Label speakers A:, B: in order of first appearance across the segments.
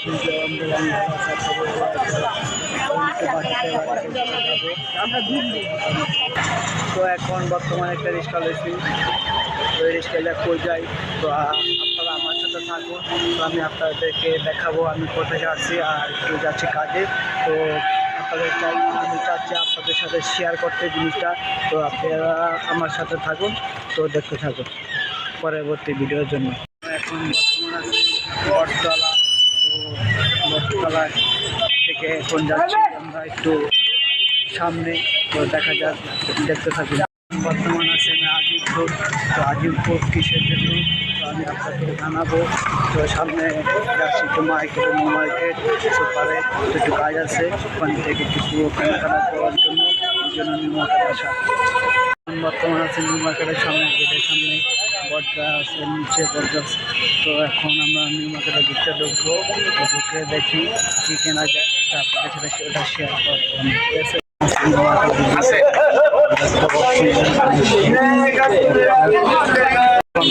A: তো এখন বর্তমানে একটা রিক্সা লইছি, ওই রিক্সাটা কই যাই। তো আপনারা আমার সাথে থাকুন, তো আমি আপনাদেরকে দেখাবো আমি কোথায় যাচ্ছি আর একটু যাচ্ছি কাজে। তো আমি চাচ্ছি আপনাদের সাথে শেয়ার করতে জিনিসটা। তো আপনারা আমার সাথে থাকুন, তো দেখতে থাকুন পরবর্তী ভিডিওর জন্য। এখন বর্তমান আছে বটতলা। তো বটতলা থেকে এখন যাচ্ছি আমরা একটু সামনে, তো দেখা যাক, দেখতে থাকি। বর্তমান আছে আমি আজিমপুর। তো আজিমপুর কিসের জন্য তো আমি আপনাকে জানাবো। তো সামনে যাচ্ছি একটু মার্কেট, নিউ মার্কেট সুপারে একটু কাজ আছে, ওখান থেকে কিছু কেনাকাটা করার জন্য, ওই জন্য নিউ মার্কেট আসা। বর্তমান আছে নিউ মার্কেটের সামনে, গেটের সামনে বটগাছ আছে, নিচে বটগাছ। তো এখন আমরা নিউ মার্কেটের ভিতরে ঢুকবো, ঢুকে দেখি কী কেনা যায়, আপনাদের সাথে সেটা শেয়ার করবো।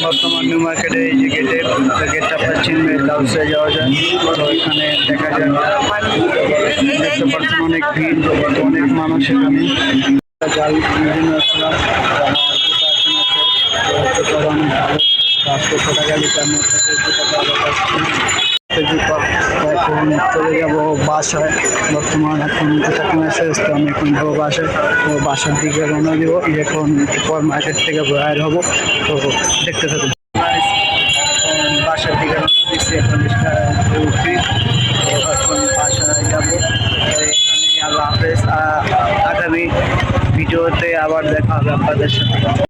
A: বর্তমান নিউ মার্কেটে এই যে গেটটা আপনার চিনবে, হাউসে যাওয়া যায়। তো এখানে দেখা যায় দেখতে পাচ্ছেন অনেক ভিড়, অনেক মানুষ এখানে। জাল বিভিন্ন আসলাম এখন চলে যাবো বাসায়। বর্তমান এখন শেষ, তো আমি এখন যাবো বাসায়। তো বাসার দিকে রওনা দিব, এখন পর মার্কেট থেকে বাইর হবো। তো দেখতে থাকুন। বাসার দিকে রওনা দিচ্ছি, এখন উঠি, তো এখন বাসায় যাবো। এখানে আল্লাহ হাফেজ, আগামী ভিডিওতে আবার দেখা হবে আপনাদের সাথে।